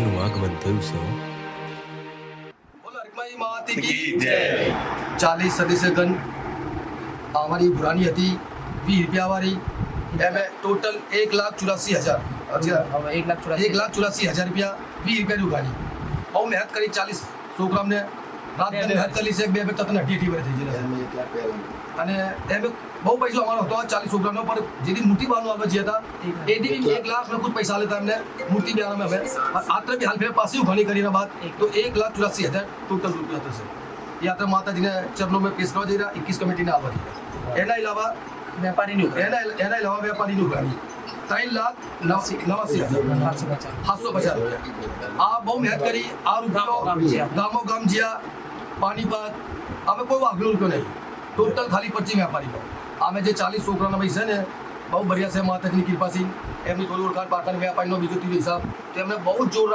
માનું આગમન થયું છે. बोलो हरकमाई माती की जय. 40 सदस्य गण हमारी पुरानी હતી 20 રૂપિયા વાળી એમે ટોટલ 1,84,000 હવે 1,84,000 રૂપિયા 20 રૂપિયાની ઉઘાડી. બહુ મહેનત કરી 40 છોકરાઓને રાત દિન મહેનત કરી છે. બે તને 18 વર્ષ થઈ ગયેલા અને એમ બહુ પૈસો અમારો હતો 40 છોકરાનો. પણ જેથી મૂર્તિ બહારનું આવવા જે હતા એથી 1 લાખ ને કુછ પૈસા લેતા એમને મૂર્તિ બહારમાં અમે આત્રે બી હાલ ફેર પાસે ઉઘાડી કરીને બાદ તો 1,84,000 ટોટલ રૂપિયા થશે. યાત્રા માતાજીને ચરણો में पेश કરવા જઈ રહ્યા 21 કમિટીને આવવા જઈ રહ્યા. એના અલાવા વેપારીનું ઉઘાડી 3,89,750 રૂપિયા. આ બહુ મહેનત કરી. આ રૂપિયો ગામો ગામ જ્યાં પાણીપત અમે કોઈ આગલો રૂપિયો નહીં. ટોટલ ખાલી 25 વેપારી પર અમે જે 40 છોકરાના પૈસા ને બહુ બઢિયા છે. માતાજીની કૃપાથી એમની થોડી ઓળખાણ પાટણ વેપારીનો બીજો ત્રીજો હિસાબ તો એમને બહુ જોર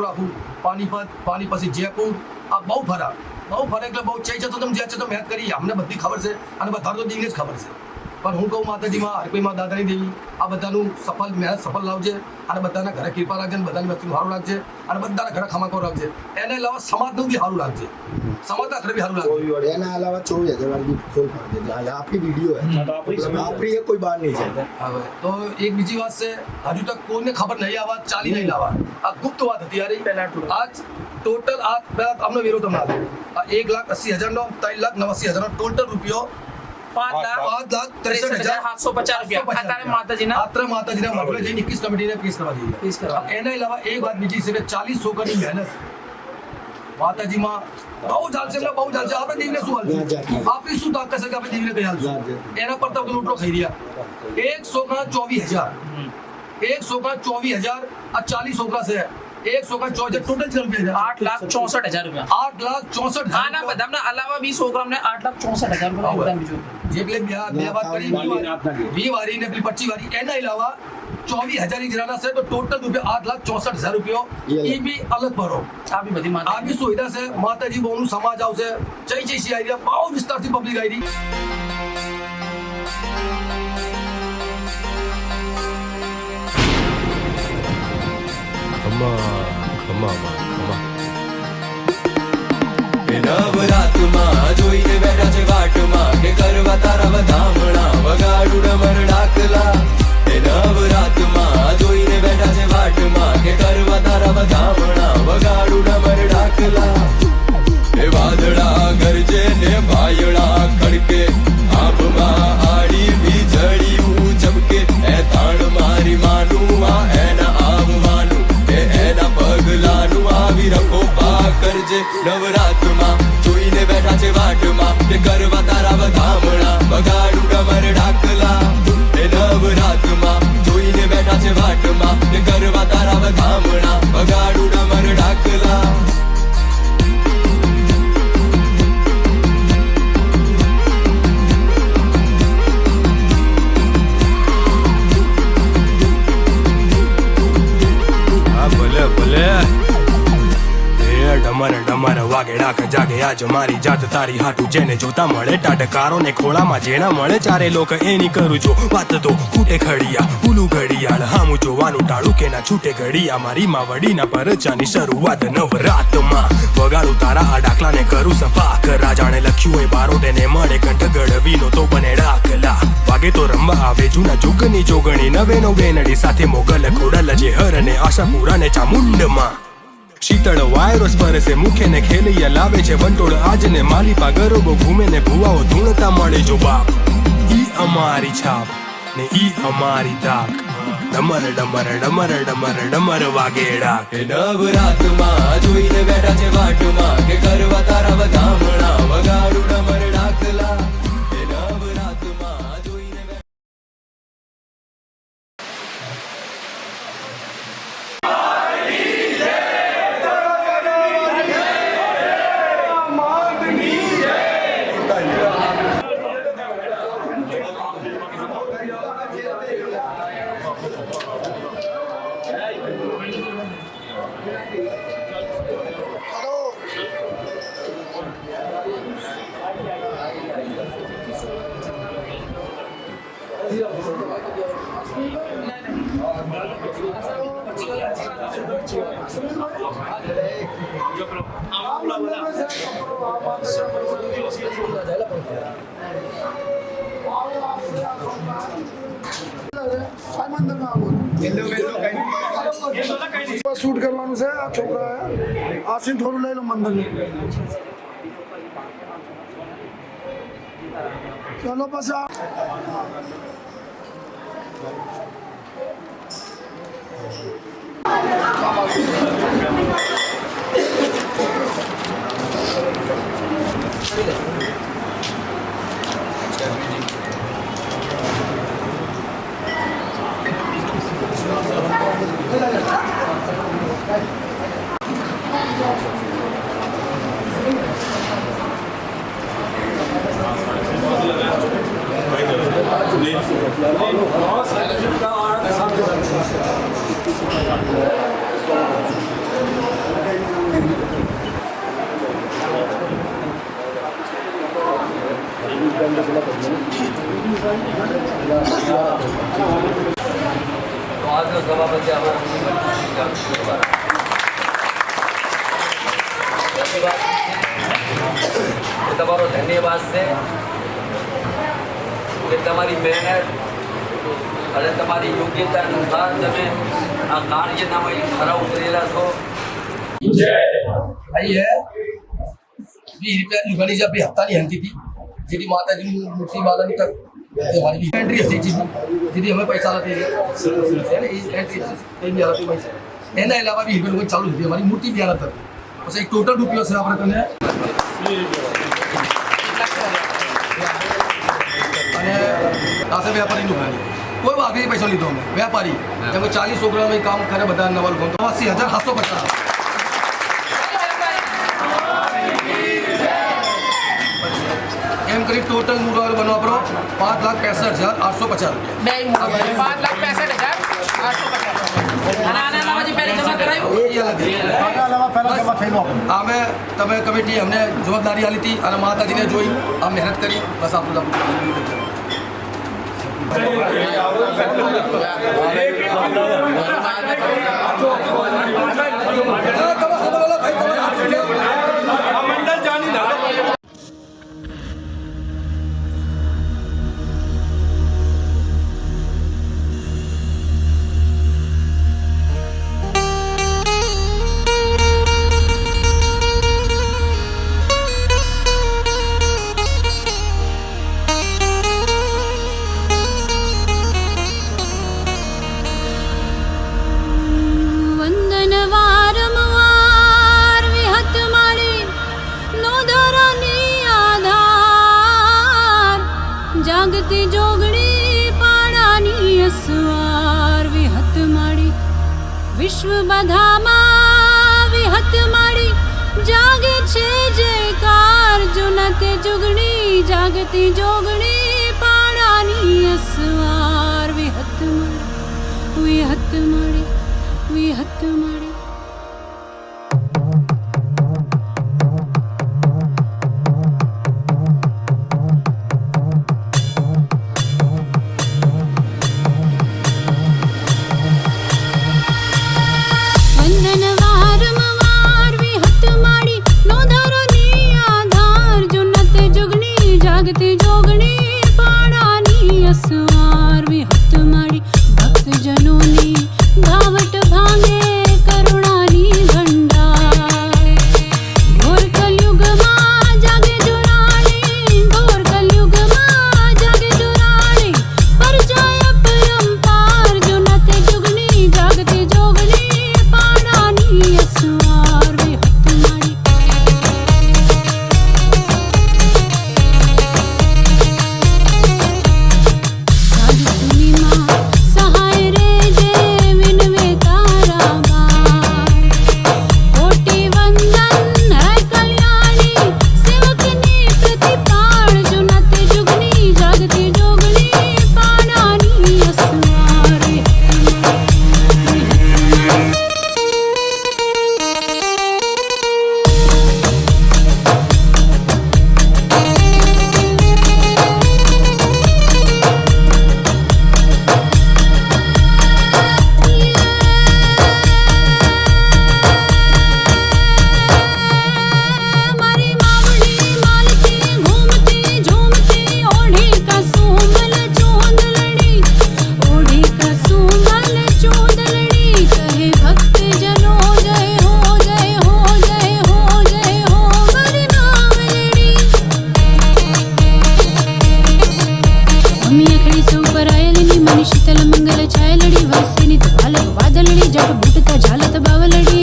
રાખવું. પાણી પછી જયપુર આ બહુ ફરક એટલે બહુ ચઈ જતો તમે જ્યાં છે તો મહેનત કરી અમને બધી ખબર છે અને બધા તો દિલને જ ખબર છે. પણ હું કહું માતાજીમાં હરકોઈમાં દાદાની દેવી આ બધાનું મહેનત સફળ લાવજે અને બધાના ઘરે કૃપા રાખજે અને બધાની વસ્તુનું સારું રાખજે અને બધાના ઘરે ખમાકો રાખજે. એને અલાવા સમાજનું બી સારું રાખજે. समाज का भी हारू लागो एना अलावा 24,000 वाली फुल कर दे हाल आपकी वीडियो है तो आपरी कोई बात नहीं है. હવે તો એક બીજી વાત છે હજુ તક કોઈને ખબર નહીં આવા ચાલી નહીં લાવવા. આ ગુપ્ત વાત હતી યાર. આજ ટોટલ આ અમને વિરોધ ના આ 1,80,000 નો 3,89,000 નો ટોટલ રૂપિયો 5,63,750 રૂપિયા માતાજીના મગલે જઈને 21 કમિટીને પેશ કરવા જઈએ. એના અલાવા એક વાત બીજી છે કે 40 છોકરાની મહેનત માતાજીમાં બહુ ચાલશે એટલે બહુ ચાલશે. આપણે દેવીને શું હાલશે આપણી શું તાકાત છે કે આપણે દેવીને કઈ હાલશું. એના પર તો લૂંટો ખાઈ રહ્યા. 1 છોકરા 24,000 આ 40 છોકરા છે. 1 છોકરા 24,000 ટોટલ રૂપિયા 8,64,000 રૂપિયા 8,64,000 આના બધાના અલાવા 20 છોકરાઓને 8,64,000 રૂપિયા બીજું જેટલે બે વાત કરી 20 વારી ને પેલી 25 વારી એના અલાવા 24,000 જરાના છે તો ટોટલ રૂપિયા 8,64,000 રૂપિયો એ બી અલગ ભરો. આ બી બધી આ બી સુવિધા છે. માતાજી બહુનું સમાજ આવશે. જય શ્રી આવી રહ્યા બહુ વિસ્તારથી પબ્લિક આવી રહી. નવરાતમાં જોઈને બેઠા છે વાટમાં કે કરવા તારા વધામણા વગાડું ડમર ડાકલા. નવરાતમાં જોઈને બેઠા છે વાટમાં કે કરવા તારા વધામણા વગાડું ડમર ડાકલા. એ વાદળા ગરજે ને ભાયડા ખડકે આભમાં આડી વીજળીયું ચમકે એ તાણ મારી માનું આ એના આવવાનું એના પગલાનું આવી રખો પા કરજે. નવરાતમાં જોઈને બેઠા છે વાટમાં કે કરવા તારા વધામણા વગાડું ડમર ડાકલા. એ નવરાતમાં જોઈને બેઠા છે વાટમાં કે કરવા તારા વધામણા વગાડું ડમર ડાકલા. ડમર વાગે ડાક જાગે આજ મારી જાત તારી હાટું જેને જોતા મળે ટાટકારો ને ખોળામાં જેના મળે ચારે લોક એની કરું જો વાત તો ખૂટે ખડિયા ભૂલું ઘડિયાળ હામું જોવાનું ટાળું કે ના છૂટે ઘડિયા મારી માવડીના પરચાની શરૂઆત નવરાતમાં વગાડું તારા આ ડાકલાને કરું સપાક રાજાણે લખ્યું હોય બારોટે ને મળે કંઠ ગળવીનો તો બને ડાકલા. વાગે તો રમવા આવે જૂના જોગની જોગણી નવેનો બેનડી સાથે મોગલ ખોડલ જે હર ને આશાપુરા ને ચામુંડમાં શીતળ વાયરસ પરસે મુખે ને ખેલૈયા લાવે છે વંટોળ આજને માલિપા ગરોબો ઘૂમે ને ભુવાઓ ધૂણતા મળે જો બાપ. ઈ અમારી છાપ ને ઈ અમારી તાક. ડમર ડમર ડમર ડમર ડમર વાગે ડાક. નવરાતમાં જોઈને બેઠા છે વાટમાં કે કરવા તારા વધામણા વગાડું ડમર ડાકલા. નવરાતમાં જોઈને શૂટ કરવાનું છે આ છોકરા આસીન થોડું લઈ લો મંદિર ચલો પછી તો આજનો સભાપતિ તમારો ધન્યવાદ છે કે તમારી મહેનત અને તમારી યોગ્યતા અનુસાર તમે આ કાર્યનામાં ખરા ઉતરેલા છો. भाई है 20 रुपया युगानी जी अपनी हफ्ता नहीं हंती थी जी माता जी मूर्ति बाला तक हमारी एंट्री हसी थी जी हमें पैसा लाते थे एंट्री कहीं भी आती पैसा एना अलावा भी रुपये चालू थी हमारी मूर्ति भी आना तक बस एक टोटल रुपया से આપણે કને અને પાસે વેપારીનું ખાલી કોઈ વાઘરી પૈસા લીધો અમે વેપારી જેમ 40 છોકરાઓ કામ કરે બધા નવલ ગમ 80750 એમ કરી ટોટલ મુરાર બનવા પડો 5,65,850 બે 5,65,850 અને આના અલાવા જે પહેલી જમા કરાયું અમે તમે કમિટી અમને જવાબદારી આલી હતી અને માતાજીને જોઈ આ મહેનત કરી બસ આપણું જાગતી જોગણી પાણાની અસવાર વિહત માડી વિશ્વ બધામાં વિહત માડી જાગે છે જયકાર જુનતે જુગણી જાગતી જોગણી પાણાની અસવાર વિહત માડી વિહત માડી વિહત માડી જાગતી જોગણી परायलिनी मनी शीतल मंगल छाय लड़ी वैसेनी वाल वादलड़ी जट बूटता झालत बावलड़ी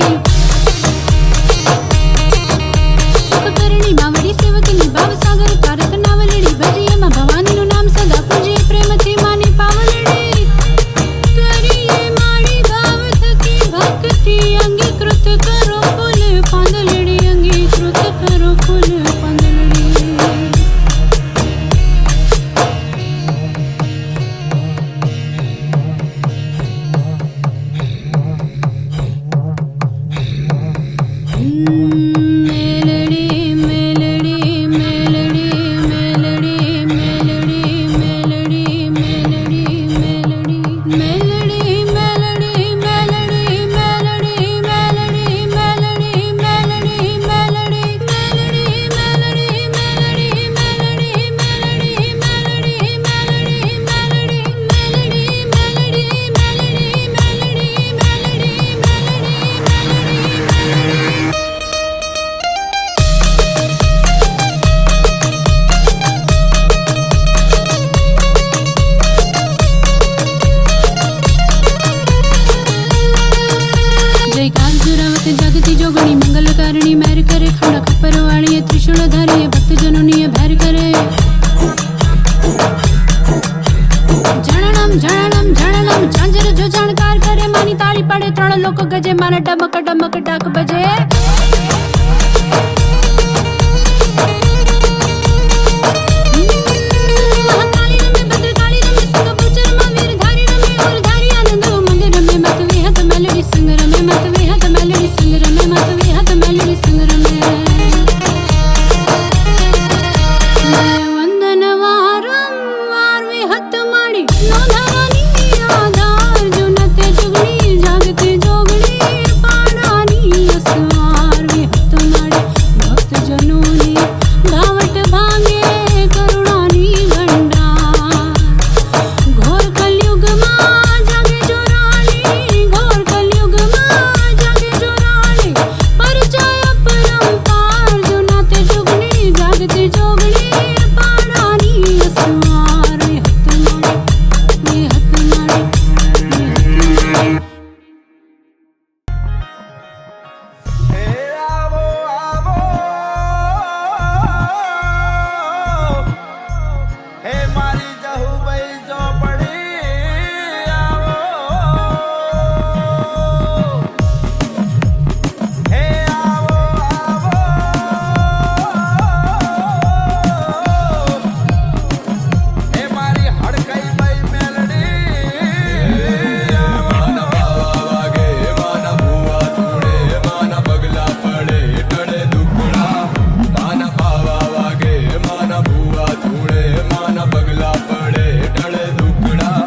सुख करणी मावड़ी सेवकनी भाव सागर कारक नावलड़ी भजिए मां भवानी नु नाम सदा पूजे प्रेम थी मानी पावलड़ी करिए माड़ी भाव थकी भक्ति अंगीकृत करो फूल पांदलड़ी अंगीकृत करो फूल पांदलड़ी मेलड़ी मेलड़ी मेलड़ी मेलड़ी मेलड़ी मेलड़ी मेलड़ी मेलड़ी मेलड़ी मेलड़ी मेलड़ी मेलड़ी मेलड़ी मेलड़ी मेलड़ी मेलड़ी मेलड़ी जय काल जुरावत जगती जोगणी मंगलकारिणी मैर करे खंड खपर वाणी त्रिशूल धारी भक्त जननी भैर करे झणणम झणणम झणणम झांझर जो झणकार करे मानी ताली पड़े त्रण लोक गजे माने डमक डमक डाक बजे महाकाली रमे भद्रकाली रमे सिंह भूचर महावीर धारी रमे और धारी आनंद मंदिर रमे मत विहत मेलडी संग रमे मत विहत मेलडी संग रमे मत विहत मेलडी संग रमे मैं वंदन वारंवार विहत माड़ी नो धरानी आधार जुनते जुगनी जागते जोगणी पाणानी असवार विहत माड़ी भक्त जनोनी गावट भांगे करुणानी भंडार घोर कलयुग मां जागे जो रानी घोर कलयुग मां जागे जो रानी परिचय परंपार जुनाते जुगनी जागते जोगणी पाणानी असवार विहत माड़ी विहत माड़ी विहत माड़ी હે મારી જહુભાઈ ચોપડી આવો હે આવો આવો હે મારી હડકઈ ભાઈ મેલડી આવો વાગે માના ભૂવા તૂડે માના પગલા પડે ટળે દુકડા માના પાવા વાગે માના ભૂવા તૂડે માના પગલા પડે ટળે દુકડા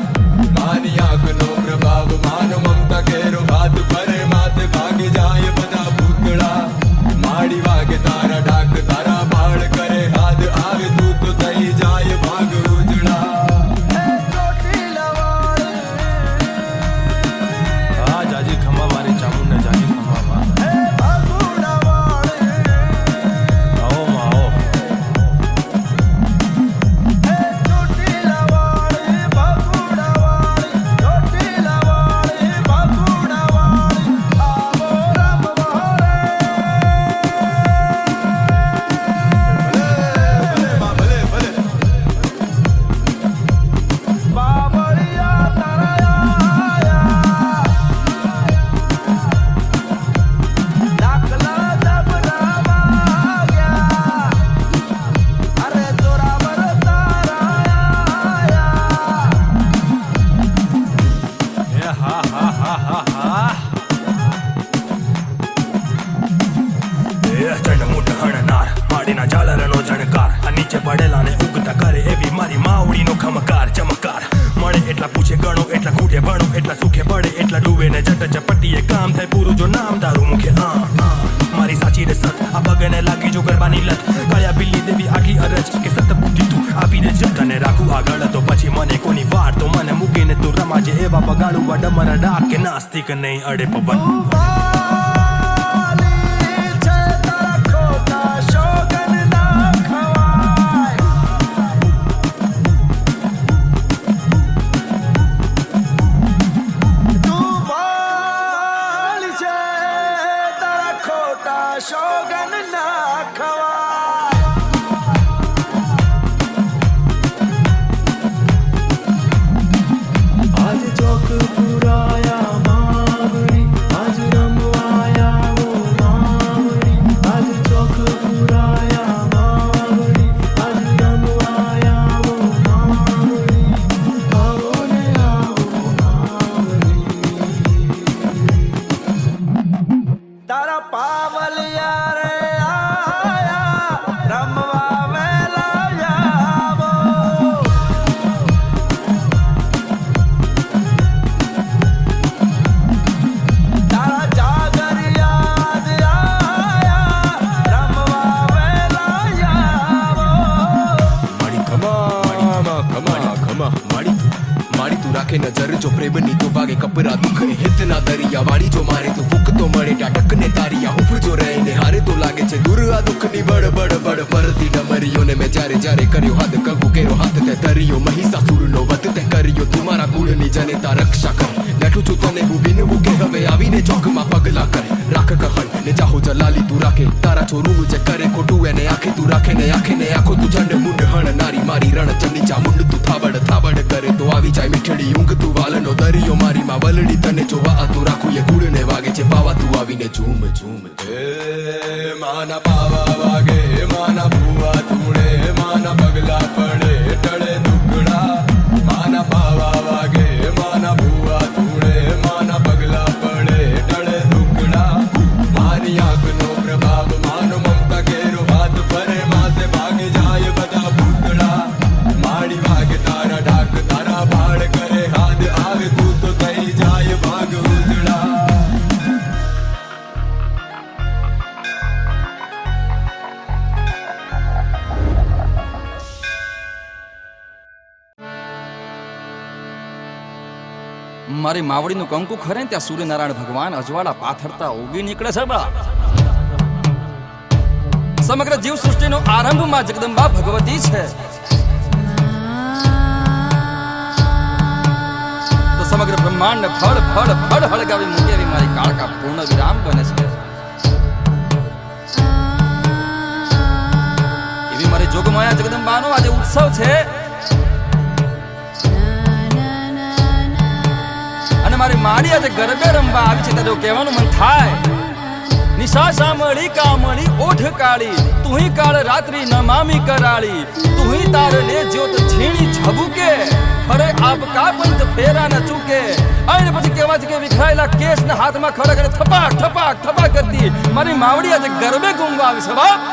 માની આંખનો પ્રભાવ માનો મમતા કેરો ભાત કરે માથે ભાગે જાય બધા ભૂતડા માડી વાગે તારા ડાક તારા બાળ કરે હાથ આવે તું તો થઈ જાય ભાગ ઉજળા હા જાજી ખંભા મારી ચામુંડા જાજી ખંભા માં આવો માં આવો માડીના ઝાલરનો ઝણકાર આ નીચે પડેલા ને ઉગતા કરે એવી મારી માવડીનો ખમકાર ચમકાર મળે એટલા પૂછે ગણો એટલા ખૂટે ભણો એટલા સુખે પડે એટલા ડૂબે ને જટ ચપટીએ કામ થાય પૂરું જો નામ તારું મુખે મારી સાચી રે સત આ બગને લાગી જો ગરબાની લત કળ્યા બિલ્લી દેવી આટલી અરજ કે સત બુદ્ધિ તું આપીને જતને રાખું આગળ તો પછી મને કોની વાર તો મને મૂકીને તું રમાજે એવા બગાડું ડમર ડાક કે નાસ્તિક નહીં અડે પવન મારી તું રાખે નજર જો પ્રેમની તો ભાગે કપરા દુઃખ હિતના દરિયા વાળી જો મારે તું ફૂક તો મળે ટાટક ને તારિયા હુફ જો રહે ને હારે તો લાગે છે દૂર આ દુઃખની બડ બડ બડ ફરતી ડમરીઓને મેં જ્યારે જ્યારે કર્યો હાથ કંકુ કેરો હાથ તે ધર્યો મહિષાસુરનો વધ તે કર્યો તું મારા કુળની જનેતા રક્ષા કર બેઠું છું તને હું વિનવું કે હવે આવીને ચોકમાં પગલા કરે રાખ કહણ ને ચાહો જલાલી તું રાખે તારા છોરું જે કરે ખોટું એને આખે તું રાખે ને આખો તું જંડ મુંડ હણ નારી મારી રણ ચંડી ચામુંડ તું થાબડ થાબડ કરે તો આવી જાય મીઠડી ઊંઘ તું વાલનો દરિયો મારી માં વલડી તને જોવા આ તું રાખું એ ગુડ ને વાગે છે પાવા તું આવીને ઝૂમ ઝૂમ માના પાવા વાગે માના ભૂવા તુણે માના પગલા પડે ટળે દુકડા માના પાવા વાગે માના ભૂવા તુણે માના પગલા પડે ટળે દુકડા મારી આંખનો પ્રભાવ માનો મમતા કેરો હાથ ફરે માથે ભાગે જાય બધા ભૂતડા માડી વાગે તારા ડાક તારા ભાડ કરે હાથ આવે તું તો થઈ જાય ભાગ ઉજળા મારી માવડીનું કંકુ ખરે ને ત્યાં સૂર્યનારાયણ ભગવાન અજવાળા પાથરતા ઉગી નીકળે છે બા સમગ્ર જીવ સૃષ્ટિનો આરંભ માં જગદંબા ભગવતી છે તો સમગ્ર બ્રહ્માંડ ફળ ફળ ફળ હળગાવી મૂકે એવી મારી કાળકા પૂર્ણ વિરામ બને છે એવી મારી જોગમાયા જગદંબાનો આજે ઉત્સવ છે અને મારી માડી આજે ગરબે રમવા આવી છે તો કહેવાનું મન થાય નિશા સામળી કામળી ઓઠ કાળી તુહી કાળ રાત્રિ નમામી કરાળી તુહી તાર લે જ્યોત છીણી ઝબુકે અરે આપકા પંત ફેરા ન ચૂકે અને પછી કહેવા છે કે વિખરાયેલા કેસ ના હાથમાં ખડક અને થપાક થપાક થપાક કરતી મારી માવડી આજે ગરબે ઘૂમવા આવી છે બાપ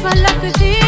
ફલકથી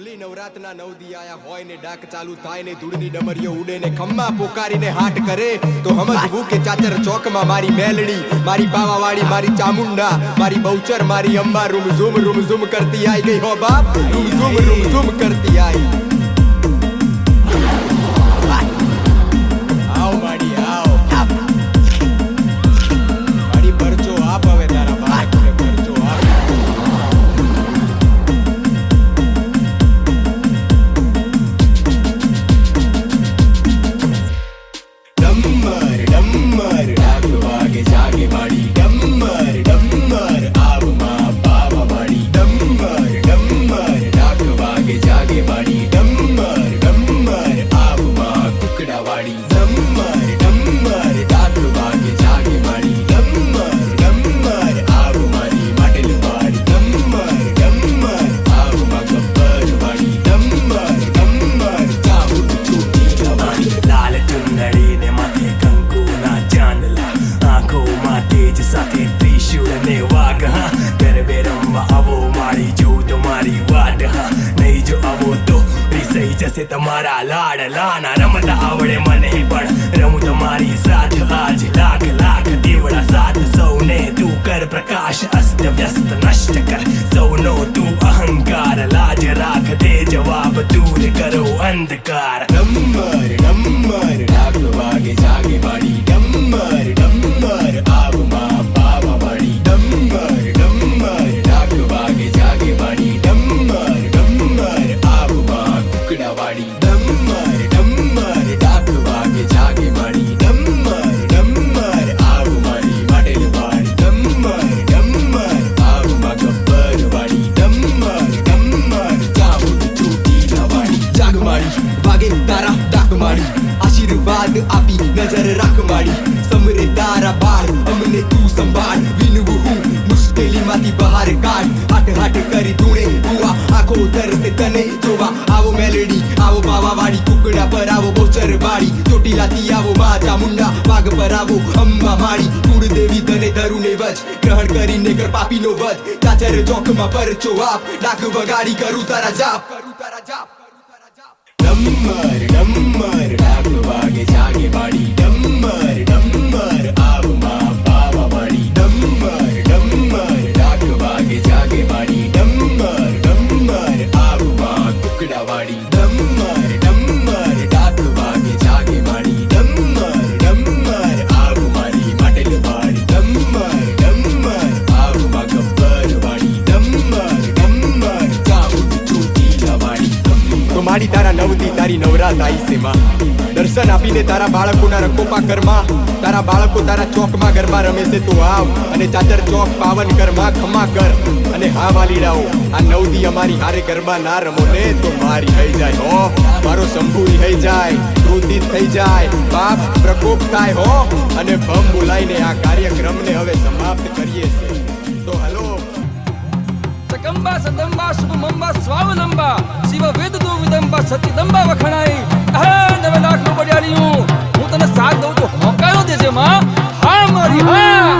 હોલી નવરાતના 9 દી આયા હોય ને ડાક ચાલુ થાય ને ધૂળની ડમરીઓ ઉડે ને ખમ્મા પોકારીને હાટ કરે તો સમજવું કે ચાચર ચોકમાં મારી મેલડી, મારી પાવાવાળી, મારી ચામુંડા, મારી બહુચર, મારી અંબા રૂમ ઝૂમ કરતી આઈ ગઈ હો બાપ, રૂમ ઝૂમ કરતી આઈ. આવ માડી આવ, મારી પરચો આપ હવે તારા બાળકને પરચો આપ. ડમ્મર ડાક વાગે જાગે માડી, ડમ્મર આવમાં બાવા માડી, ડમ્મર ડાક વાગે જાગે માડી, ડમ્મર આવમાં કુકડા વાળી, ડમ્મર ડાક વાગે જાગે માડી, ડમ્મર આવ મારી માટલ વાળી, ડમ્મર આવમાં ગબ્બર વાળી, ડમ્મર ચાબુક છૂટી વાળી. લાલ ચુંદડી ને માથે કંકુના ચાંદલા, આંખોમાં તેજ સાથે ત્રિશૂળ ને વાઘ. હા ગરબે રમવા આવો મારી, જો તમારી વાટ. હા નહીં જો આવો તો રીસાઈ જશે તમારા લાડલાના. રમતા આવડે મને પણ રમું તમારી સાથ, આજ લાખ દીવડા સાથ. સૌને તું કર પ્રકાશ, અસ્ત વ્યસ્ત નષ્ટ કર સૌનો તું અહંકાર. લાજ રાખ દે જવાબ, દૂર કરો અંધકાર. ડમ્મર ડાક વાગે જાગે માડી, ડમ્મર આવમાં બાવા વાળી, ડમ્મર ડાક વાગે જાગે માડી, ડમ્મર આવમાં કુકડા વાળી, ડમ્મર ડાક વાગે જાગે માડી, ડમ્મર આવ મારી માટલ વાળી, ડમ્મર આવમાં ગબ્બર વાળી, ડમ્મર ચાબુક છૂટી વાળી. જાગ માડી વાગે તારા ડાક માડી, આશીર્વાદ આપી નજર રાખ માડી, સમરે તારા બાળ અમને તું સંભાળ. વિનવું હું મુશ્કેલીમાંથી બહાર કાઢ, હાટ કરી ધૂણે બુઆ આંખો તરસે તને જોવા. આવો મેલડી, આવો પાવાવાળી, કુકડા પર આવો બોચર વાળી, ચોટીલાથી આવો મા ચામુંડા, વાઘ પર આવો અંબા માળી. કુળદેવી તને ધરુને વચ, ગ્રહણ કરીને કર પાપીનો વધ. ચાચર ચોકમાં પરચો આપ, ડાક વગાડી કરું તારા જાપ. ડમ્મર ડાક વાગે જાગે માડી, ડમ્મર આવમાં બાવા વાળી, ડમ્મર ડાક વાગે જાગે માડી, ડમ્મર આવમાં કુકડા વાળી, ડમ્મર ડાક વાગે જાગે માડી, ડમ્મર આવ મારી માટલ વાળી, ડમ્મર આવમાં ગબ્બર વાળી, ડમ્મર ચાબુક છૂટી વાળી. તો માડી તારા નવદી તારી નવરાત આઈ છે માં, દર્શન આપીને તારા બાળકોના રકોપા કરમાં. તારા બાળકો તારા ચોકમાં ગરબા રમે છે, તું આવ અને ચાચર ચોક પાવન કરમાં ખમા કર. અને હા વાલીડાઓ, આ નવદી અમારી હારે ગરબા ના રમો ને તો મારી થઈ જાય હો, મારો શંભુ થઈ જાય, ક્રોધિત થઈ જાય, પાપ પ્રકોપ થાય હો. અને ભમ બોલાઈને આ કાર્યક્રમને હવે સમાપ્ત કરીએ છીએ. તો હલો સકંબા સદંબા શુભમંબા સ્વાવલંબા, શિવ વેદ દો વિદંબા સતીદંબા વખણાઈ. હા 9 લાખ નું બડિયાળીયું, હું તને સાથ દઉં તો હોકારો દેજે માં. હા મારી હા.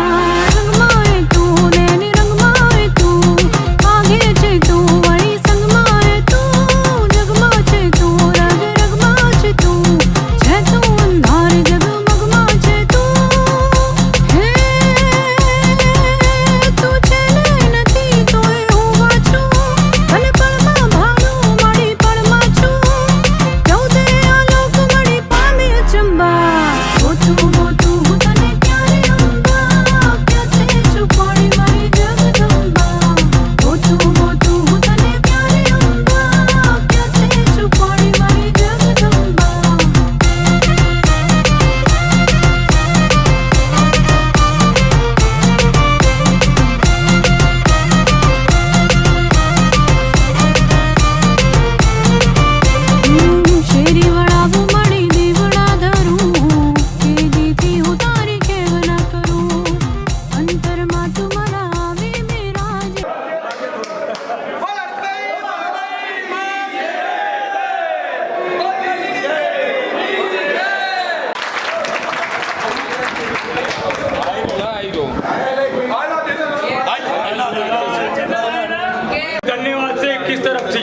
રંગમાય તું નૈની રંગમાય તું, આગે છે તું વળી સંગમાય તું, જગમાં છે તું રગમાં છે તું, છે તું અંધાર જગમગમાં છે તું. હે તું છે ને નથી તોય હું વાંચું, ભલે પળમાં ભાળું મારી પળમાં છું. ચૌદે આલોક મળી પામે અચંબા, ગોતું હું તને ક્યારે અંબા, ક્યાં છે છુપાડી મારી જગદંબા. ગોતું હું તને ક્યારે અંબા, ક્યાં છે છુપાડી મારી જગદંબા. શેરી વળાવું મળી દીવડા ધરું, કે દીથી હું તારી કેવ ના કરું, અંતરમાં તું મારા આવે મેરા જ. धन्यवाद से किस तरफ थी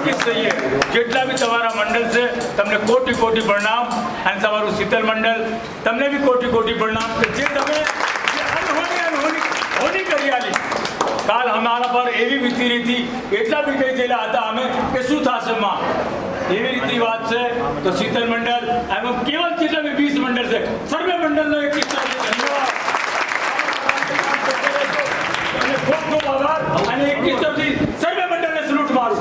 નક્કી જ થઈએ. જેટલા બી તમારા મંડળ છે તમને કોટી કોટી પ્રણામ, અને તમારું શીતલ મંડળ તમને બી કોટી કોટી પ્રણામ કે જે તમે હોની કરી આલી. કાલ અમારા પર એવી વીતી રીતિ એટલા બી કહી દેલા હતા અમે કે શું થશે માં, એવી રીતની વાત છે. તો શીતલ મંડળ એમાં કેવલ જેટલા બી 20 મંડળ છે, સર્વે મંડળનો એક કિસ્સા છે. ધન્યવાદ અને ખૂબ ખૂબ આભાર. અને એક કિસ્સાથી સર્વે મંડળને સલ્યુટ મારું.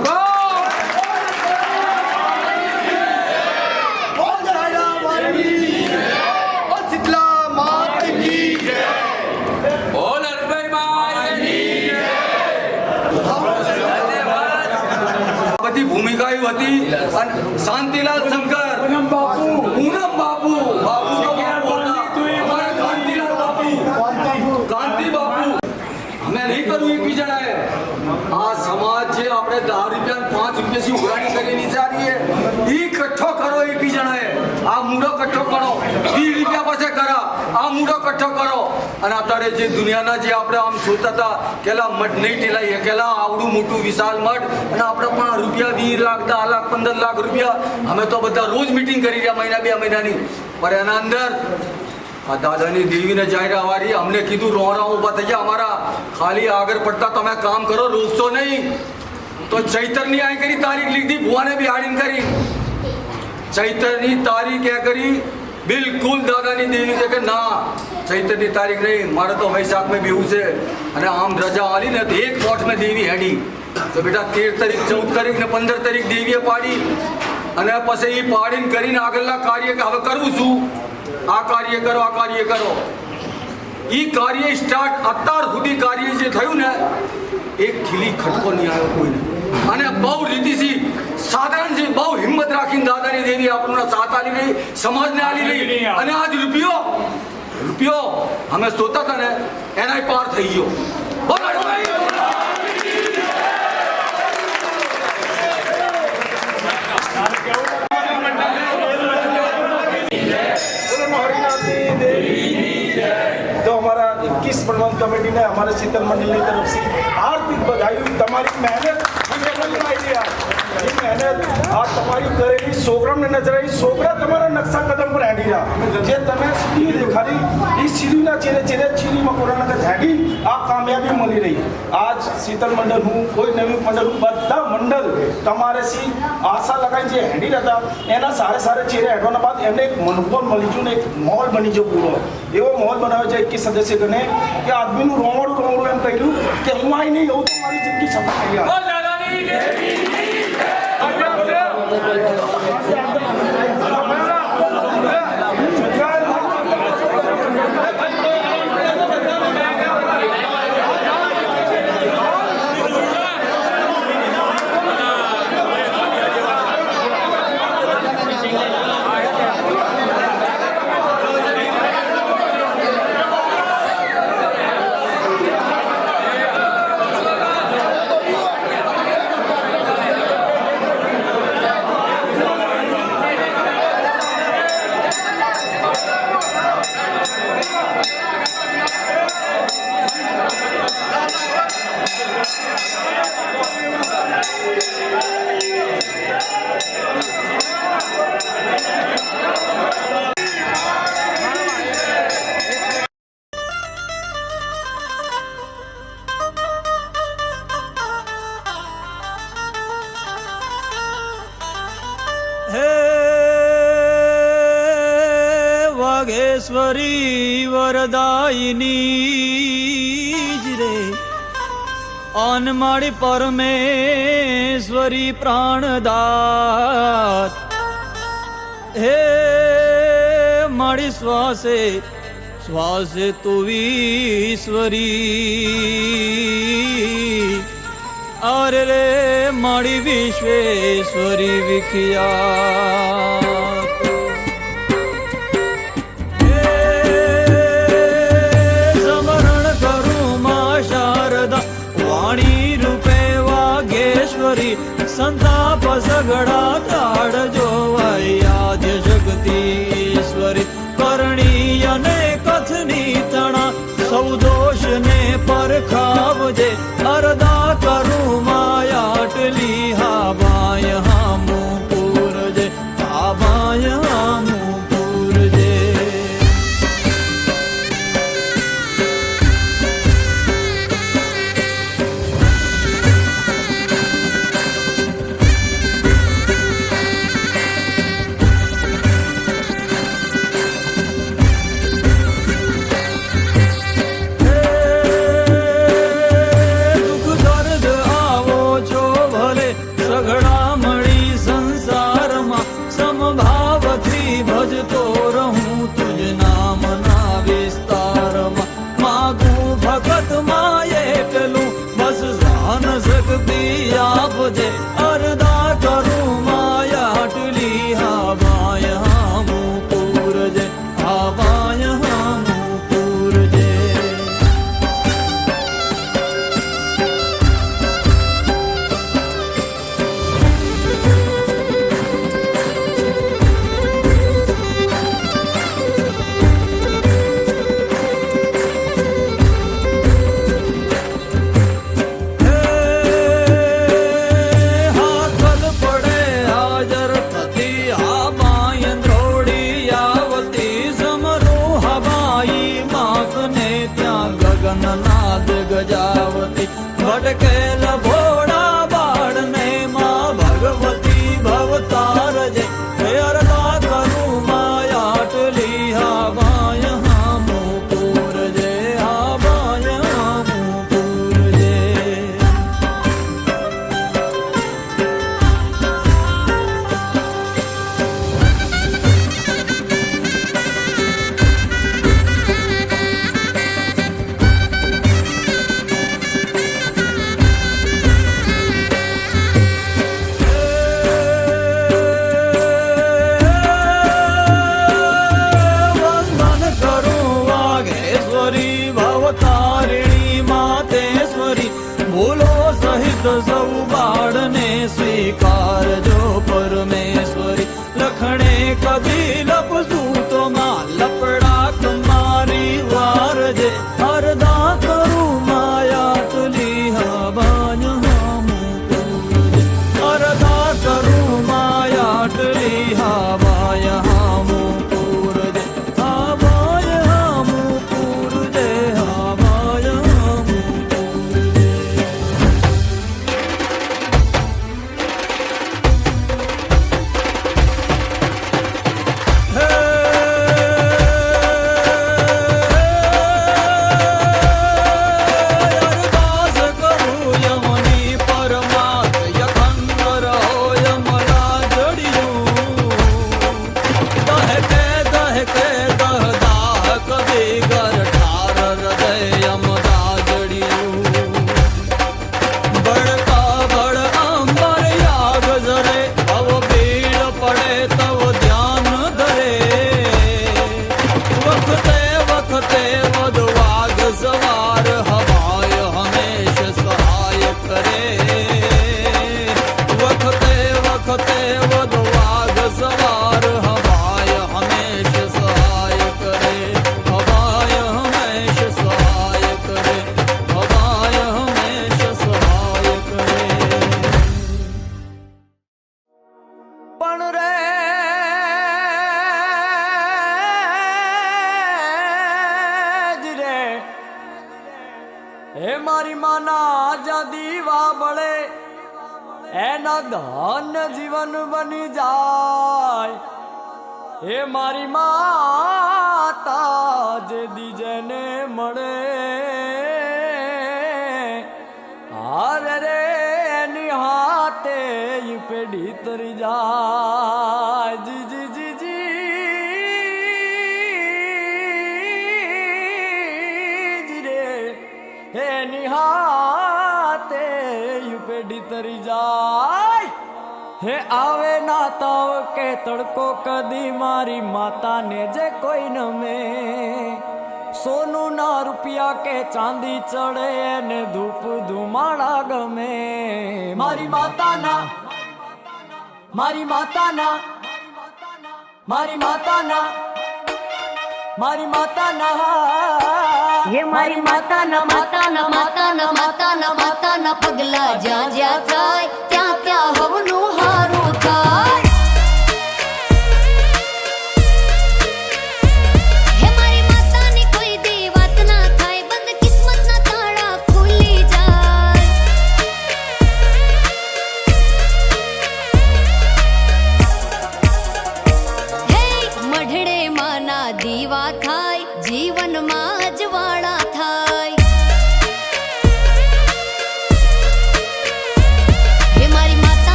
બોલ હરભાઈ માતાની જય. બધી ભૂમિકાઓ હતી. અને શાંતિલાલ શંકર, પૂનમ બાપુ બાપુ તો બાપુ હતા. અમારા કાંતિલાલ બાપુ, કાંતિ બાપુ. અમે નહીં કરવું એકબીજાએ. આ સમાજ જે આપણે 10 રૂપિયા 5 રૂપિયાથી ઉઘરાણી કરીને ચાલીએ, એ કઠ્ઠો કરો એકબીજાએ. આ મૂડો કઠ્ઠો કરો, 20 રૂપિયા પાસે કરા, આ મૂડો કઠ્ઠો કરો. અને અત્યારે જે દુનિયાના જે આપણે આમ જોતા હતા કેલા મઠ નહીં ટેલાઈએ, કેલા આવડું મોટું વિશાળ મઠ, અને આપણે પણ રૂપિયા 20 લાખ 10 લાખ 15 લાખ રૂપિયા અમે તો બધા રોજ મીટિંગ કરી રહ્યા, મહિના 2 મહિનાની. પણ એના અંદર આ દાદાની દેવીને જાહેર વારી અમને કીધું રોહરા ઊભા થઈ ગયા અમારા, ખાલી આગળ પડતા તમે કામ કરો, રોકશો નહીં. તો ચૈતરની આ કરી તારીખ લીધી, ભુવાને બી હાડીને કરી. ચૈતરની તારીખ એ કરી, બિલકુલ દાદાની દેવી કે ના ચૈતરની તારીખ નહીં, મારે તો વૈશાખ में બેવું છે. અને આમ રજા આલી ને તો એક મોઠ में દેવી હેડી. તો બેટા 13 તારીખ 14 તારીખ ને 15 તારીખ દેવીએ પાડી. અને પછી એ પાડીને કરીને આગળના કાર્ય કે હવે કરવું શું, આ કાર્ય કરો, આ કાર્ય કરો. એ કાર્ય સ્ટાર્ટ અત્યાર સુધી કાર્ય જે થયું ને, એક ખીલી ખટકો નહીં આવ્યો કોઈને. અને બહુ રીતિથી સાધારણ છે, બહુ હિંમત રાખીને દાદાની દેવી આપણને સાથ આલી રહી, સમાજને આલી રહી. અને આજ રૂપિયો અમે સોતા હતા ને એના પાર થઈ ગયો. तो हमारा 21 प्रबंध कमेटी ने हमारे शीतल मंडल की तरफ से हार्दिक बधाई. તમારી મહેનત ये मेहनत आज તમારી કરેલી છોકરાને નજર આવી, છોકરા તમારા નકશા કદમ પર હેડી રહ્યા. જે તમે સીડી દેખાડી એ સીડીના ચેરે ચેરે ચીડીમાં કોરોના કે હેડી આ કામયાબી મળી રહી. આજ શીતલ મંડળ હું કોઈ નવી મંડળ હું બધા મંડળ તમારે સી આશા લગાવી જે હેડી હતા એના સારે ચેરે હેડવાના બાદ એમને એક મનોબળ મળી ગયું ને એક માહોલ બની ગયો પૂરો. એવો માહોલ બનાવ્યો છે 21 સદસ્યગણે કે આદમીનું રોવાડું એમ કહ્યું કે હું આવી નહીં એવું તો મારી જિંદગી સફળ થઈ ગયા. વાઘેશ્વરી વરદાયિની જ રે, અનમાળી પરમેશ્વરી પ્રાણદાત. હે માળી શ્વાસે શ્વાસે તું ઈશ્વરી, અરે રે માળી વિશ્વેશ્વરી વિખ્યા. સંતાપ સગડા ટાળજો આદ્ય જગતીશ્વરી, કરણી અને કથની તણા સૌ દોષને પરખાવજે. અરદા કરું માયાટલી હા ભાઈ વતી આપજે અરદા કરું માયા આટલી હાવાય હામું પૂરજે હાવાય હામું પૂરજે ગજાવતી ભટકેલ ભોળા બાળને માં ભગવતી ભવતાર જે અરદા કરું માયા આટલી હાવાય હામું પૂરજે હાવાય હામું પૂરજે સૌ બાળને સ્વીકારજો પરમેશ્વરી લખણે કદી લપસું તો માં લપડા મારી વારજે અરદા કરું માયા તુલી હવાય હામું પૂરજે અરદા કરું માયા તુલી હવાય હામું પૂરજે હવાય હામું પૂરજે હવાય હામું હે મારી માના આઝાદી વાબળે એના ધન જીવન બની જાય હે મારી માતા જે દીજને મળે હારે રે એની હાથે ઈ પેઢી તરી જાય જી જી જી એની હાથે પેઢી તરી જાય હે આવે ના તાવ કે તડકો કદી મારી માતાને જે કોઈ નમે સોનું ના રૂપિયા કે ચાંદી ચડે ને ધૂપ ધુમાડા ગમે મારી માતાના મારી માતાના મારી માતાના મારી માતાના ये मारी माताना माताना माताना माताना माताना पगला જ્યાં જ્યાં થાય ત્યાં ત્યાં હવનું હારું થાય હે મારી માતાની કોઈ દી વાત ના થાય બંધ કિસ્મતના તાળા ખુલી જાય હે મઢડે માના દીવા થાય જીવનમાં અજવાળા થાય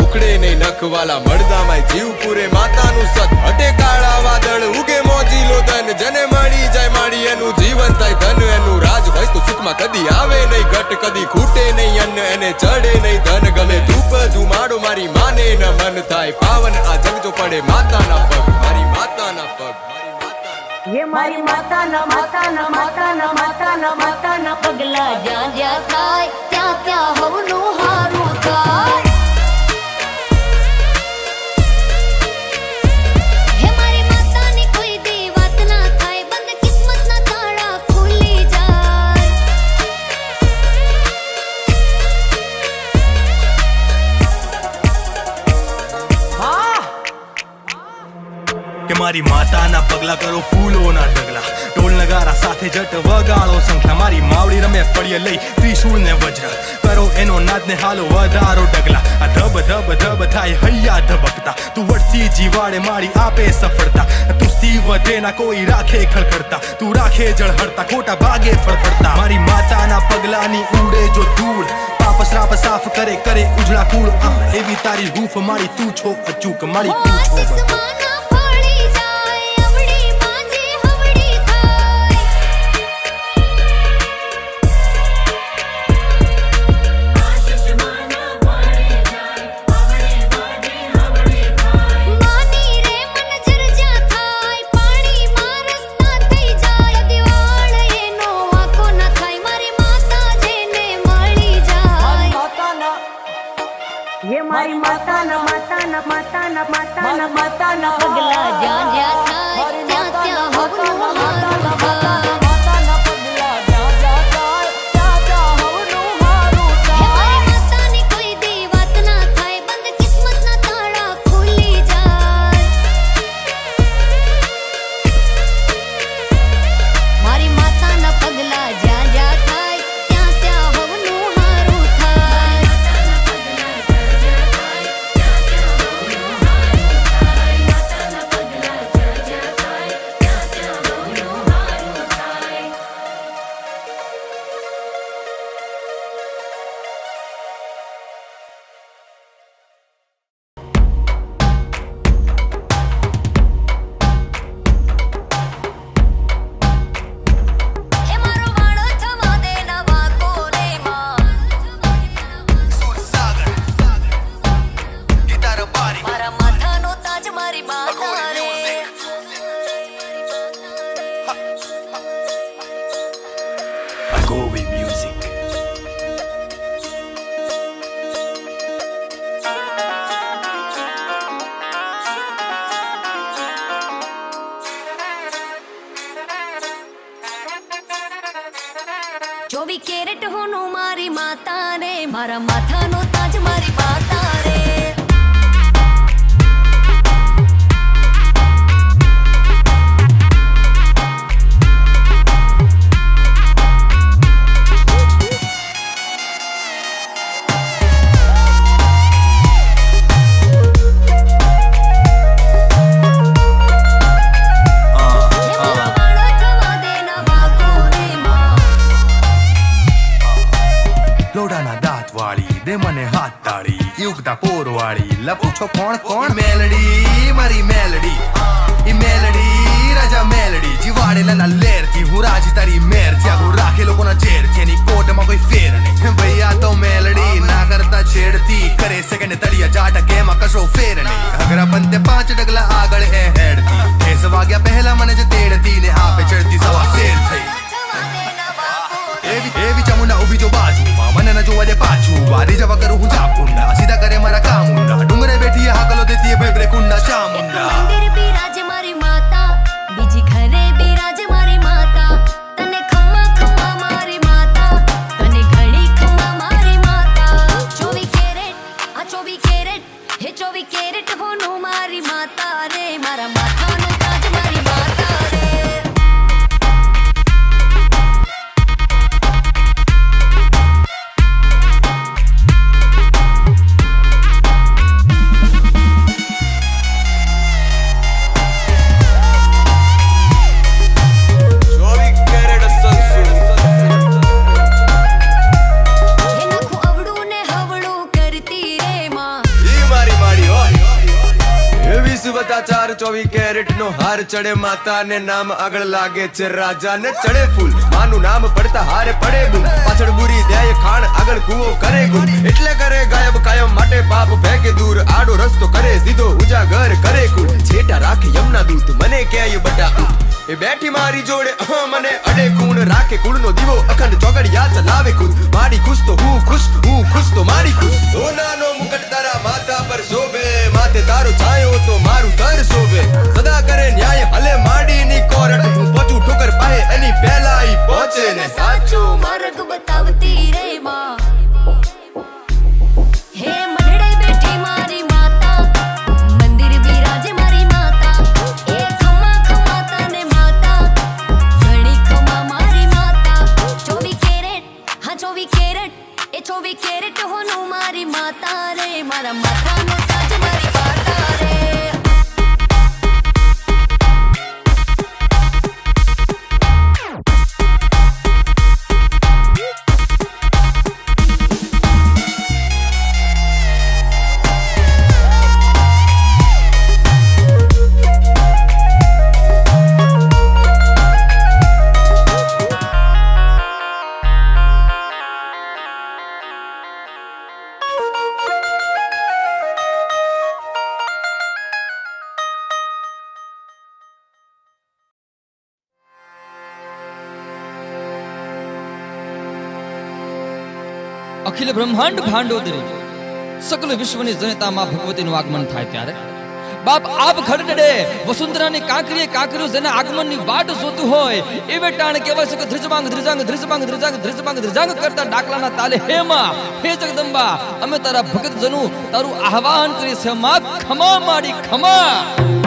ઉખડે નહીં નખવાલા મળદામાં જીવ પૂરે માતાનું સત હટે કાળા વાદળ ઉગે મોજીલો ધન જને મળી જાય માડી એનું જીવન થાય ધન એનું રાજ હોય તો સુખમાં કદી આવે નહીં ઘટ કદી ખૂટે નહીં અન્ન એને ચડે નહીં ધન ગમે ધૂપ ધુમાડો મારી માને ન મન થાય પાવન આ જગ જો પડે માતાના પગ મારી માતાના પગ ये मारी माता ना माता ना माता ना माता ना माता ना पगला ज्યાં જ્યાં થાય ત્યાં ત્યાં હવનું હારું થાય હે મારી માતાની કોઈ દી વાત ના થાય બંધ કિસ્મતના તાળા ખુલી જાય કે મારી માતાના પગલા કરો ફૂલોના ઢગલા ઢોલ નગારા સાથે જટ વગાડો સંખલા મારી માવડી રમે ફળીએ લઈ ત્રિશૂળ ને વજ્ર કરો એનો નાદ ને હાલો વધારો ડગલા આ ધબ ધબ ધબ થાય હૈયા ધબકતા તું વળતી જીવાડે મારી આપે સફળતા તું સ્તી વધે ના કોઈ રાખે ખળખડતા તું રાખે જળહળતા ખોટા ભાગે ફળફડતા મારી માતાના પગલાની ઉડે જો ધૂળ પાપ શ્રાપ સાફ કરે કરે ઉજળા કુળ એવી તારી હૂફ મારી તું છો અચૂક મારી તું છો આસમાના ફળી જાય અવળી માંજે હવળી થાય આસમાના ફળી જાય અવળી માંજે હવળી થાય માની રે મન જરજા થાય પાણી મારસ ના થઈ જાય દિવાળ એનો વાકો ના થાય મારી માતા જેને મળી જાય ये मारी माता ना माता ना माता ना माता ना माता ना पगला ज्યાં જ્યાં થાય ત્યાં ત્યાં હવનું હારું થાય માતા ના પગલા જ્યાં જ્યાં થાય ત્યાં ત્યાં હવનું હારું થાય હે મારી માતાની કોઈ દી વાત ના થાય બંધ કિસ્મતના તાળા ખુલી જાય મારી માતાના પગલા જ્યાં જ્યાં થાય ત્યાં ત્યાં હવનું હારું થાય હે મારો વાળો થવા દે નવા કોરેમાં મારા માથાનો તાજ મારી માતા રે Agovi Music. ચોવી કેરેટ હોનું મારી માતા રે મારા માથાનો તાજ મારી માતા રે હે મારો વાળો થવા દે નવા કોરેમાં લોડાના દાંત વાળી દે મને હાથ તાળી યુગતા પોર વાળી લપુ છો કોણ કોણ મેલડી મારી મેલડી ઈ મેલડી રાજા મેલડી જીવાડેલા લેર થી હું રાજી તારી મેર થી હું રાખે લોકોના ઝેર થી એની કોટમાં કોઈ ફેર નહીં ભૈયા તો મેલડી ના કરતા છેડતી કરે સેકન્ડ તળિયા જાટ કેમાં કશો ફેર નહીં અગરા પંતે 5 ડગલા આગળ એ હેડતી 10 વાગ્યા પહેલા મને જ તેડતી ને આપે ચડતી સવા શેર થઈ એવી ચમુંડા ઉભી જો બાજુમાં મને ન જોવા દે પાછું વારી જવા કરું હું ચાપુંડા સીધા કરે મારા કામુંડા ડુંગરે બેઠી હાકલો દેતી ભાઈ બ્રેકુંડા ચામુંડા મંદિર બિરાજે મારી માતા બીજી ઘરે બિરાજે મારી માતા તને ખમ્મા ખમ્મા મારી માતા તને ઘડી ખમ્મા મારી માતા 24 કેરેટ હે 24 કેરેટ હોનું મારી માતા રે મારા માથાનો તાજ મારી માતા રે મારી વત્તા 4 24 કેરેટ નો હાર ચડે માતા ને નામ આગળ લાગે છે રાજા ને ચડે ફૂલ માનું નામ પડતા હારે પડે ગુમ પાછળ બુરી દે ખાણ આગળ કૂવો કરે ગુમ એટલે કરે ગાયબ કાયમ માટે પાપ ફેંકે દૂર આડો રસ્તો કરે સીધો ઉજાગર કરે કુલ છેટા રાખે યમના દૂત મને ક્યાંય બટા એ બેઠી મારી જોડે મને અડે કુણ રાખે કુળનો દીવો અખંડ ચોગડિયા ચલાવે ખુદ મારી ખુશ તો હું ખુશ તો મારી ખુશ સોનાનો મુકટ તારા માથા પર શોભે માથે તારો છાયો તો મારું સર શોભે સદા કરે ન્યાય હલે માડીની કોરટ હું પહોંચું ઠોકર પાહે એની પહેલા ઈ પહોંચે ને સાચો માર્ગ બતાવતી રે માં હે મઢડે બેઠી મારી માતા મંદિર બિરાજે મારી માતા એ ખમા ખમા તને માતા ઘણી ખમા મારી માતા 24 કેરેટ હા 24 કેરેટ એ 24 કેરેટ હોનું મારી માતા રે મારા માથાનો તાજ મારી માતા રે અખિલ બ્રહ્માંડ ભાંડોદરી સકલ વિશ્વની જનતા માં ભગવતીનું આગમન થાય ત્યારે બાપ આપ ખડડે વસુંધરાની કાંકરીએ કાંકરીઓ જેના આગમનની વાટ જોતું હોય એ વેટાણ કહેવાય છે કે ધ્રિજમાંગ ધ્રિજાંગ ધ્રિજમાંગ ધ્રિજાંગ ધ્રિજમાંગ ધ્રિજાંગ કરતા ડાકલાના તાલે હે માં હે જગદંબા અમે તારા ભગત જનું તારું આહવાન કરી છે માં ખમા માડી ખમા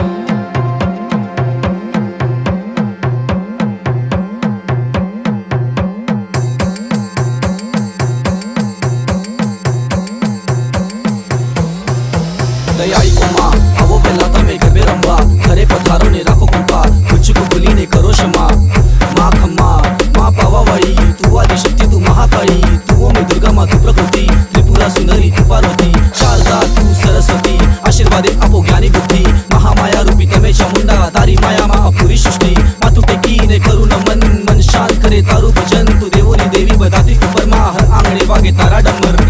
દયાળી માં આવો પહેલા તમે ગરબે રમવા ઘરે પધારો ને રાખો કૃપા કુછ ભૂલીને કરો ક્ષમા માં ખમ્મા માં પાવાવાળી તું આદિ શક્તિ તું મહાકાળી તું ઓમે દુર્ગા માં તું પ્રકૃતિ ત્રિપુરા સુંદરી તું પાર્વતી શારદા તું સરસ્વતી આશીર્વાદે આપો જ્ઞાની બુદ્ધિ મહામાયા રૂપી તમે ચામુંડા તારી માયામાં અપૂરી સૃષ્ટિ માથું ટેકીને કરું નમન મન શાંત કરે તારું ભજન તું દેવોની દેવી બધાથી ઉપરમાં હર આંગણે વાગે તારા ડમર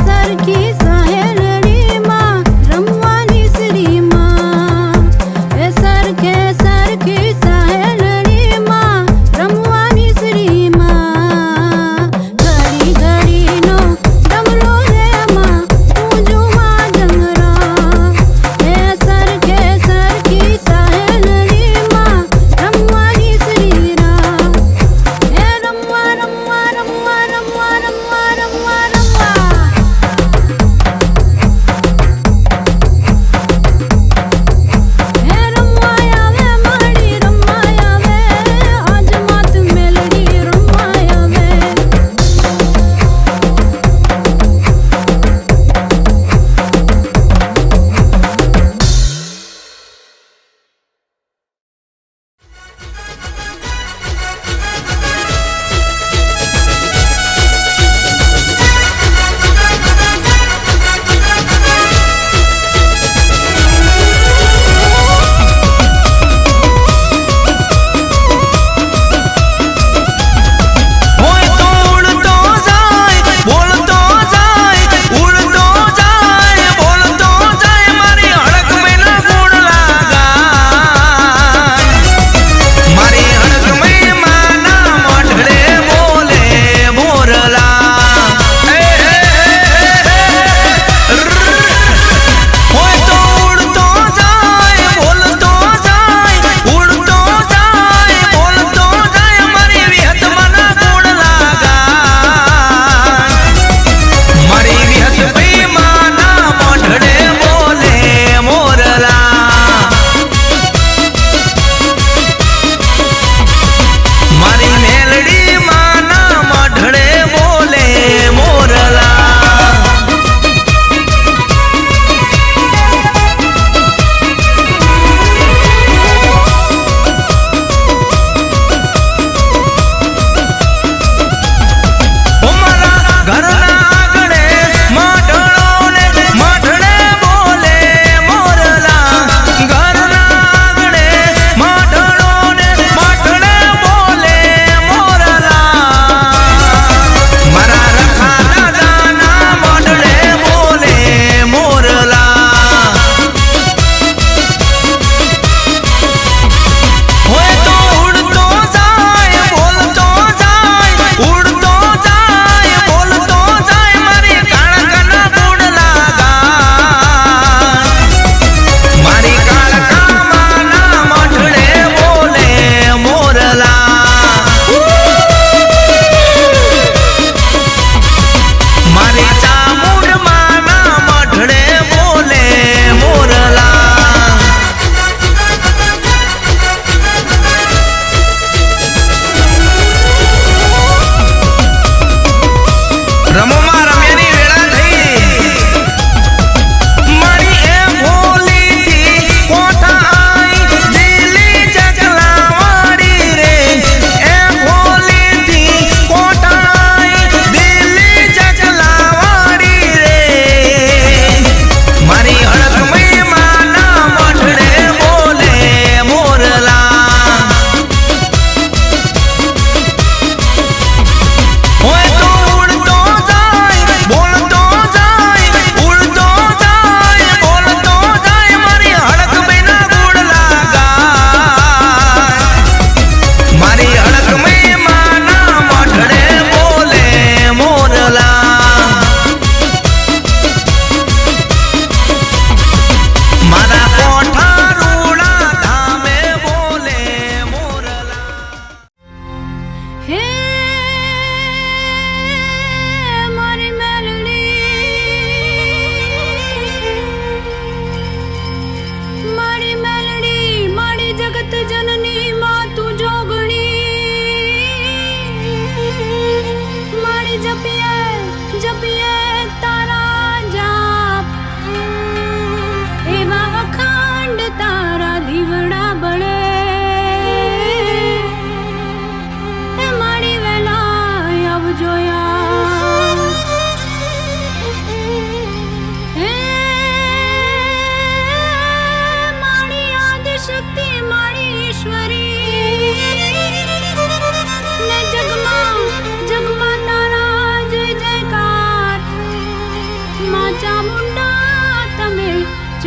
સરખી સાહેરડીમાં રમવા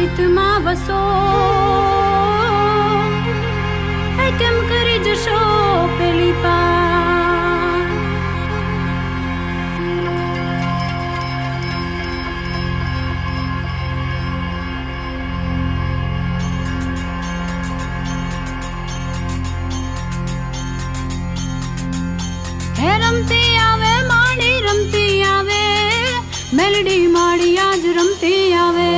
ચિતમાં વસો એ કેમ કરી જશો પેલી પાર હે રમતી આવે માડી રમતી આવે મેલડી માડી આજ રમતી આવે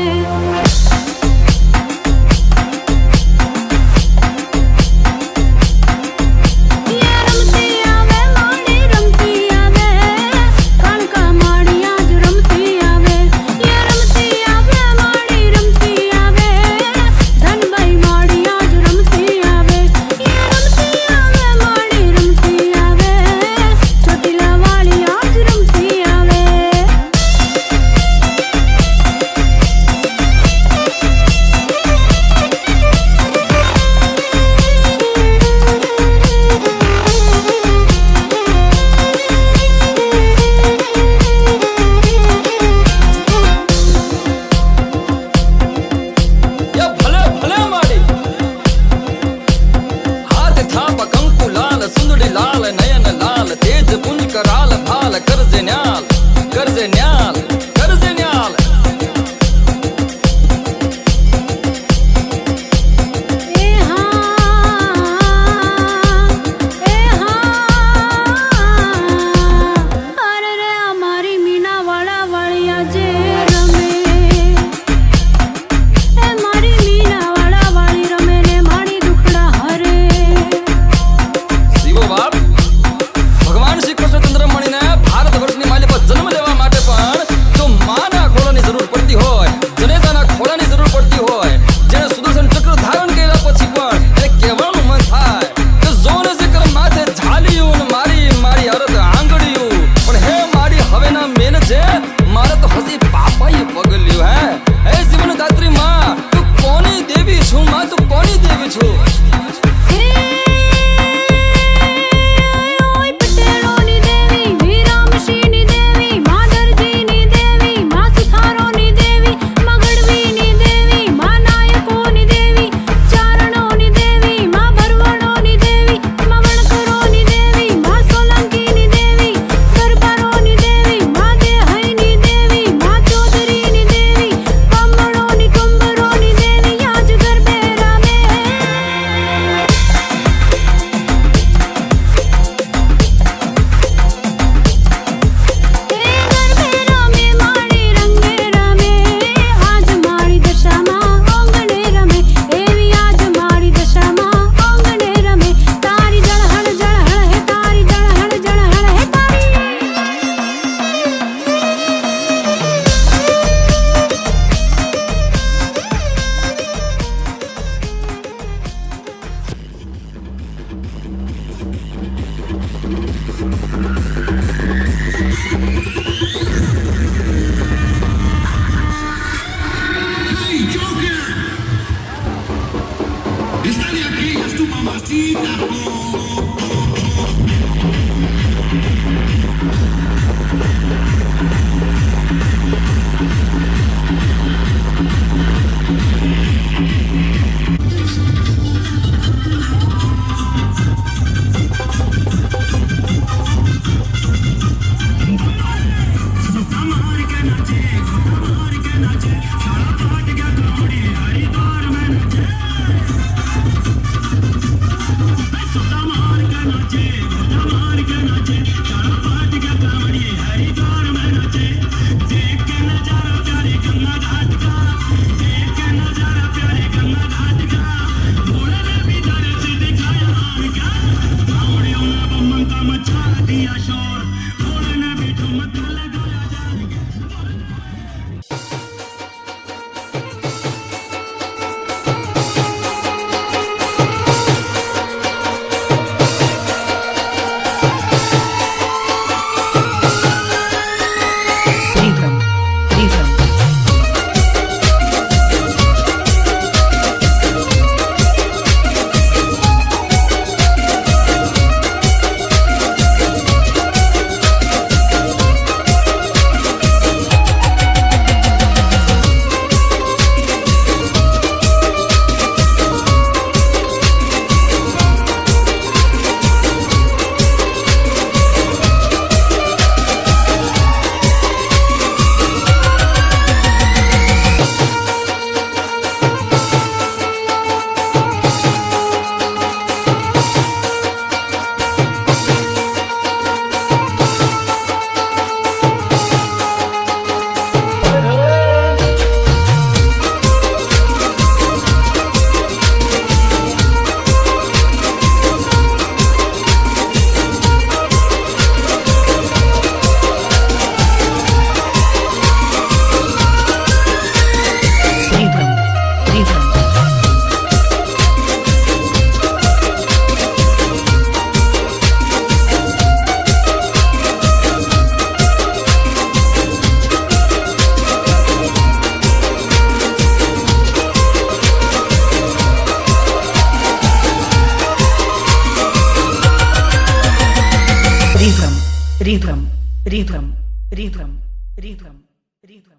Sodama rhythm, rhythm, rhythm, rhythm, rhythm.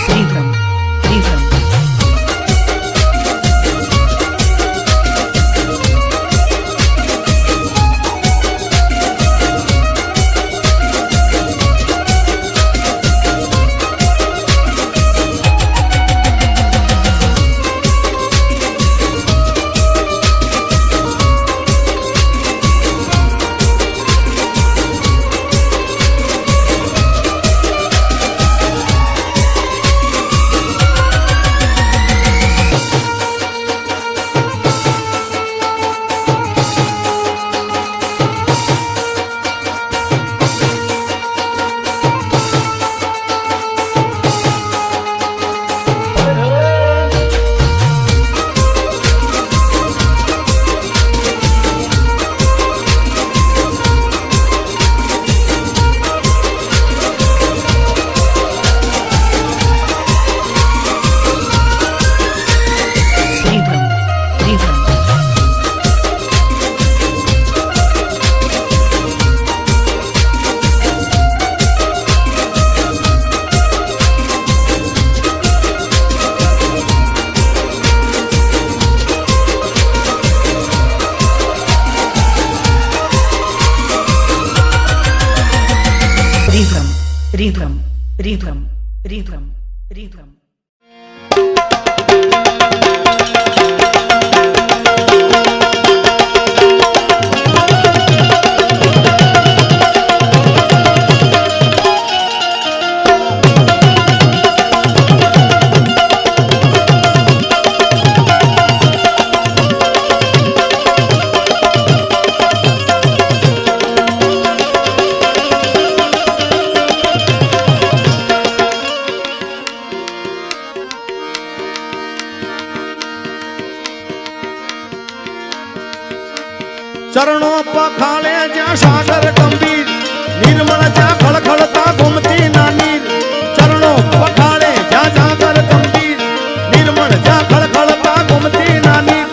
Rhythm, rhythm. Rhythm, rhythm, rhythm, rhythm. ચરણો પખાળે જ્યાં સાગર ગંભીર નિર્મળ જ્યાં ખળખળતા ઘૂમતી નાની ચરણો પખાળે જ્યાં સાગર ગંભીર નિર્મળ જ્યાં ખળખળતા ઘૂમતી નાની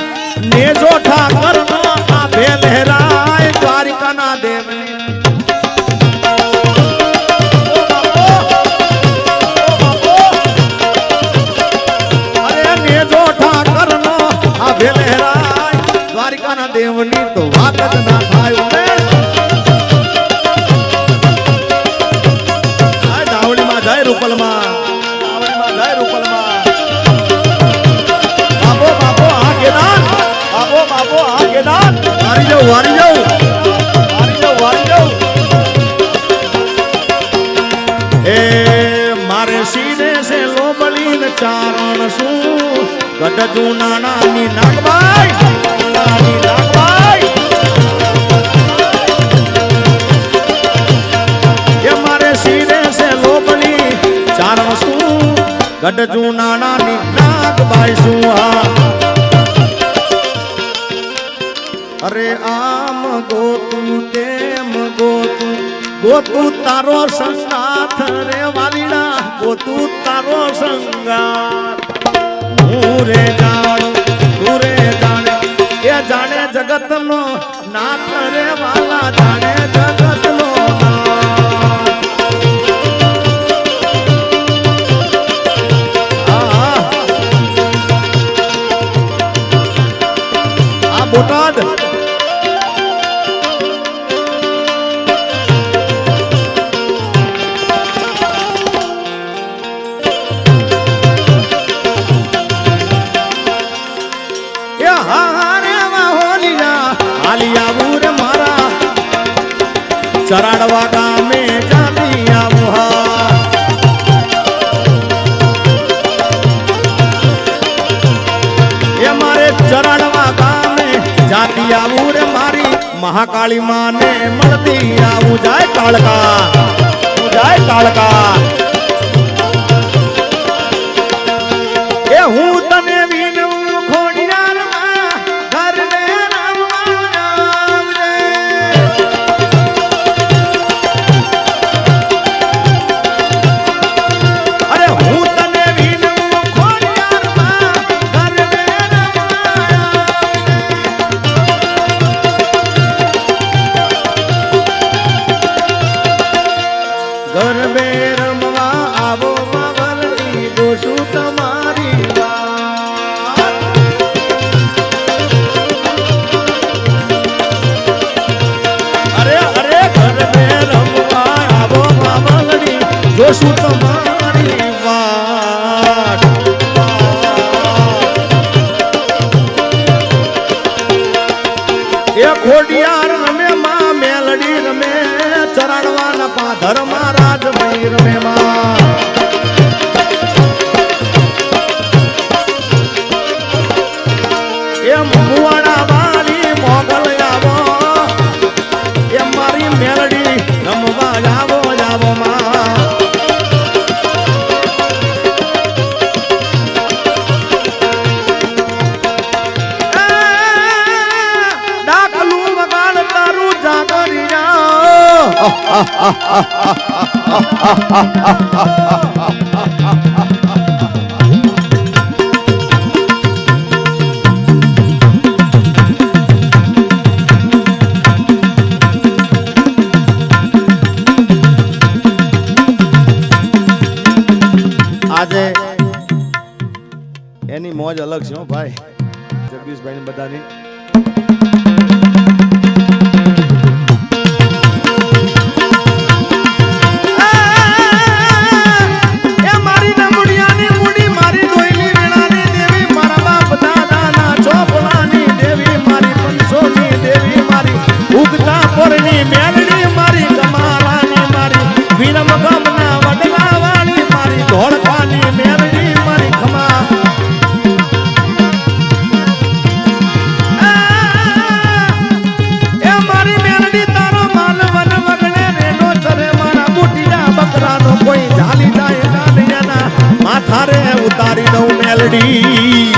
નેજો ઠાકર નો આભે લહેરાય દ્વારિકાના દેવને અરે નેજો ઠાકર નો આભે લહેરાય દ્વારિકાના દેવની તો વાત જ ના થાય રે આ દાવડીમાં જાય રૂપલમાં દાવડીમાં જાય રૂપલમાં બાપો બાપો આ કેદાર બાપો બાપો આ કેદાર વારી જાવ વારી જાવ વારી જાવ વારી જાવ એ મારે સીને સે લોબલીન ચારણ શું ગઢ જૂનાની નાગબાઈ નાની નાગબાઈ એ મારે સીને સે લોબલી ચારણ શું ગઢ જૂનાની નાગબાઈ શું હા અરે આમ ગોતું તેમ ગોતું ગોતું તારો સંગાથ રે વાલીડા ગોતું તારો સંગાથ હું રે જાણું તું રે જાણે એ જાણે જગતનો નાથ રે વાલા જાણે જગતનો આ બોટાદ ચરાડવા ગામે જાતી આવું હા એ મારે ચરાડવા ગામે જાતી આવું રે મારી મહાકાળી માને મળતી આવું જાય કાળકા જાય કાળકા એ હું તને વિનવું ખોડિયારમાં ઘરને રામવા આવજે જોશું તમારી વાત એ ખોડિયાર રમે માં મેલડી રમે ચરણવાના પાધર માં રાજભાઈ રમે માં એ મુવાડા વાળી મોગલ આવો એ મારી મેલડી રમવા જાવો જાવો માં ડાકલું વગાડ તારું આજે એની મોજ અલગ છે હો ભાઈ જગદીશભાઈ ને બધાની ઉતારી દઉં મેલડી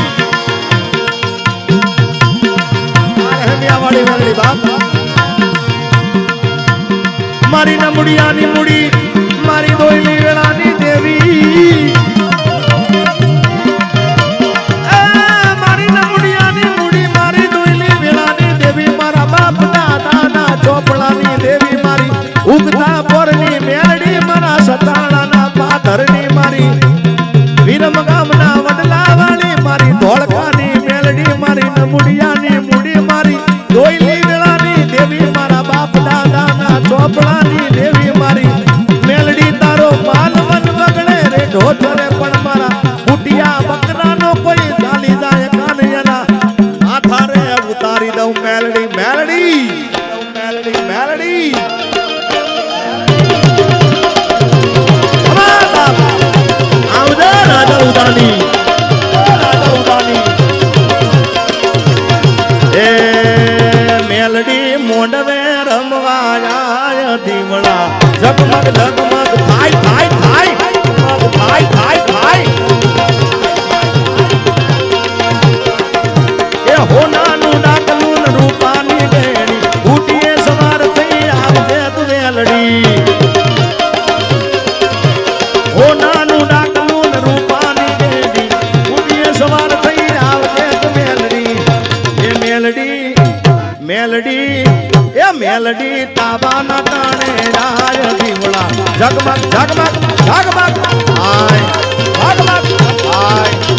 વાળી મેલડી બાપ મારી નમુડિયાની મુડી મારી દોયલી વેળાની દેવી મારી નમુડિયાની મુડી મારી દોયલી વેળાની દેવી મારા બાપ દાદાના ચોપડાની દેવી મારી ઉગતા પોરની મેલડી મારા સતાણાના પાથરની મારી વિરમ ગામના વડલા વાળી મારી ધોળકાની મેલડી મારી નમુડિયાની મુડી મારી દોયલી વેળાની દેવી મારા બાપ દાદાના ચોપડાની દેવી મારી મેલડી તારો માલવન વગડે રે ઢોચરે પણ મારા બુટિયા બકરાનો કોઈ ચાલી જાય કાનૈયાના માથા રે ઉતારી દઉં મેલડી મેલડી મેલડી મેલડી રાજા ઉદાની એ મેલડી મોંડવે રમવાયા દીવડા ઝગમગ ઝગમગ થાય થાય થાય થાય થાય થાય એ હોનાનું ડાકલું રૂપાની બેણી ઉટીએ સવાર થઈ આવજે તું મેલડી હોનાનું ડાકલું રૂપાની બેડી ઉડીએ સવાર થઈ આવજે તું મેલડી એ મેલડી મેલડી એ મેલડી તાબાના તાણે રાય દીવડા ઝગમગ ઝગમગ ઝગમગ આય ઝગમગ આય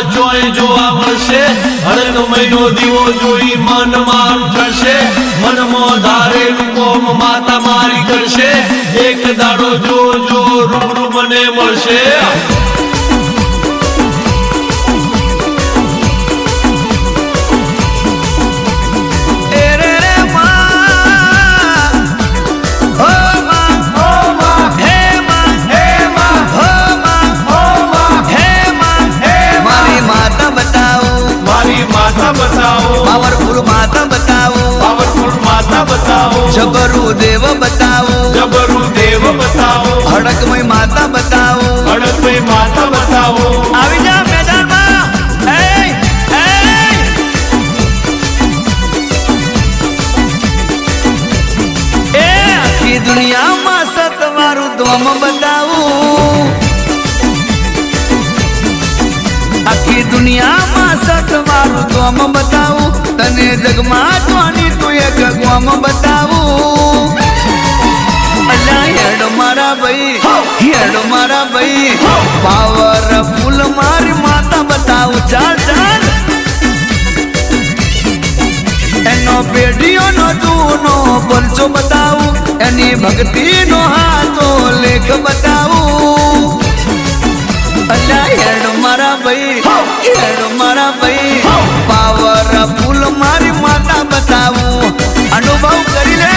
જોઈ જોવા મળશે હરક મહિનો દીવો જોઈ મન મારું થશે મનમાં ધારેલું કોમ માતા મારી કરશે એક દાડો જો જો રૂબરૂ મને મળશે ગોમ બતાવું આખી દુનિયામાં સતવારું ગોમ બતાવું તને જગમાં જોની તું એક ગોમ બતાવું અલા હેડ મારા ભાઈ પાવર ફૂલ મારી માતા બતાવું ચાલ ચાલ એનો પેઢીઓનો જૂનો પરચો બતાવું એની ભક્તિનો હાથો લેખ બતાવું અલા હેડ મારા ભાઈ પાવર ફૂલ મારી માતા બતાવું અનુભવ કરી લે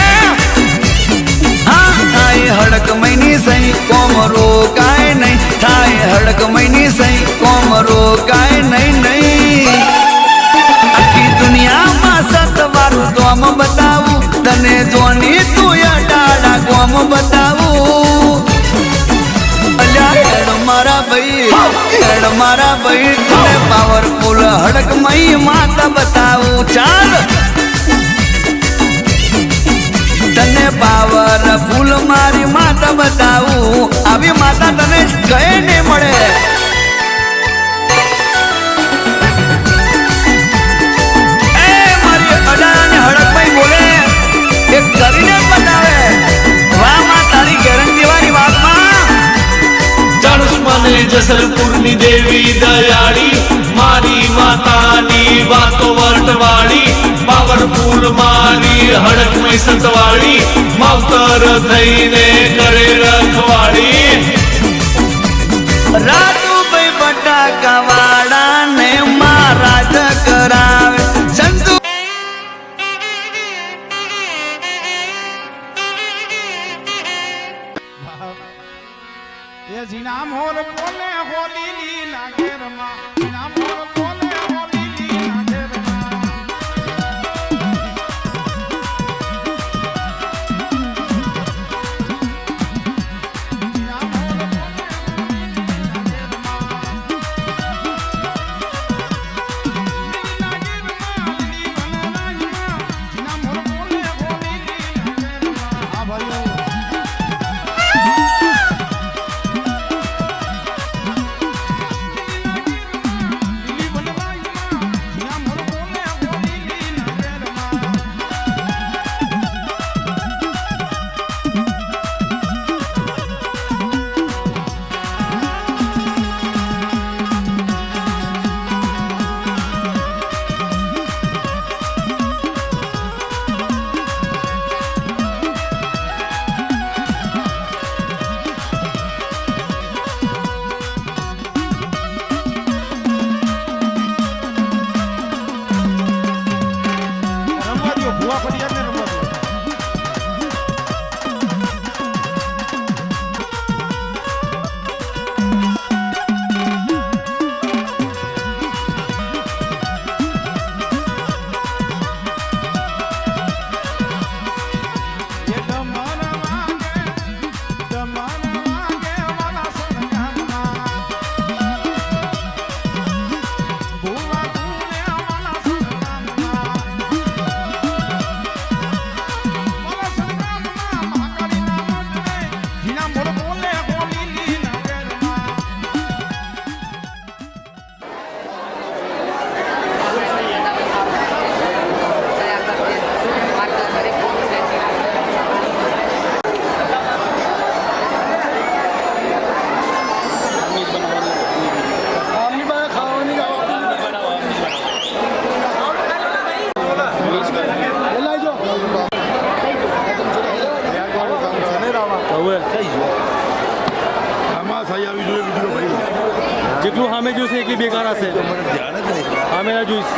હા થાય હડક મહિની સહી કોમરો કાય નહીં થાય હડક મહિની સહી કોમરો કાય નહીં આખી દુનિયામાં સતવારું ગોમ બતાવું તને જોની તું અડાડા ગોમ બતાવું અલ્યા હેડ મારા ભાઈ તને પાવરફુલ હડક મહી માતા બતાવું ચાલ તને પાવરફુલ મારી માતા બતાવું આવી માતા તને કઈ નહીં મળે હડકભાઈ બોલે એક કરીને બતાવે વાહ માં તારી ગેરંટી વાળી વાતમાં મને જસલપુરની દેવી દયાળી મારી માતાની વાતો વર્ટવાળી પાવરફુલ મારી હડકમય સંતવાળી માવતર થઈને કરે રખવાળી રાજુભાઈ બટાકા વાળા ને મહારાજ કરાવે સંતુ ये जीना मोर बोले होली लीला घेरमा जीना मोर बोले होली लीला घेरमा जीना मोर बोले होली लीला घेरमा आ भाइयों જેટલું સામે જોઈશે એટલી બેકાર હશે સામે ના જોઈશ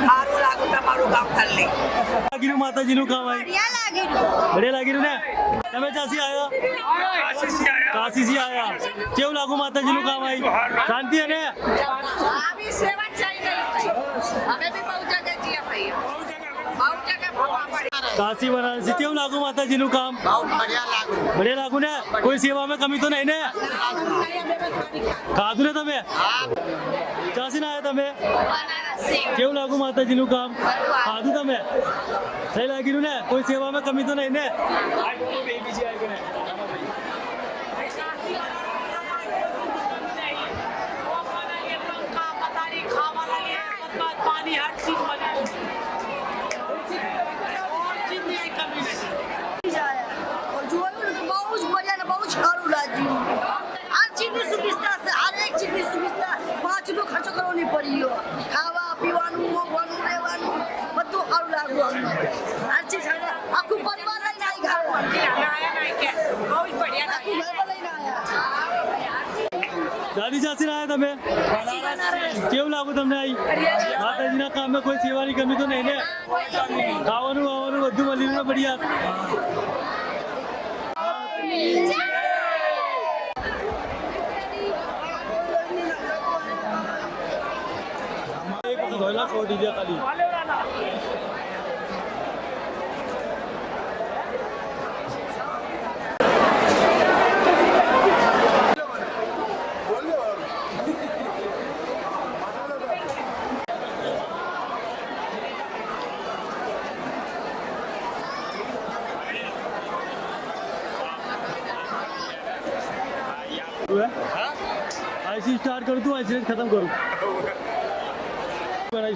સારું લાગુ તમારું લાગીનું માતાજીનું કામ હોય બઢિયા લાગીનું ને તમે ચાસી આયા કાશીથી આયા કેવું લાગુ માતાજીનું કામ હોય શાંતિ અને काशी वाराणसी केव लागू माताजी नु काम बढ़िया लागू ने कोई सेवा में कमी तो नहीं ने खाधु ने तमे चासी ना आया तमे केव लागू माताजी नु काम खाधु तमे सही लागी ने कोई सेवा में कमी तो नहीं ने पानी हर चीज बने सुविधा से हर एक चीज की सुविधा 5 रुपये खर्च करनी पड़ी हो खावा पीवानू मोगवानू रेवानू બધું સારું લાગ્યું અમને હર ચીજ આખું પરિવાર લઈને આવી ઘર આયા નહીં કે બહુ જ બઢિયા લાગ્યું ઘર લઈને આયા દાદી ચાસી ના આયા તમે કેવું લાગુ તમને આઈ માતાજીના કામમાં કોઈ સેવાની કમી તો નહીં ને ખાવાનું વાવાનું બધું મળીને બઢિયા ધોયલા છોડી દે ખાલી ऐसी स्टार्ट करूँ तू ऐसे खत्म करूँ बनाई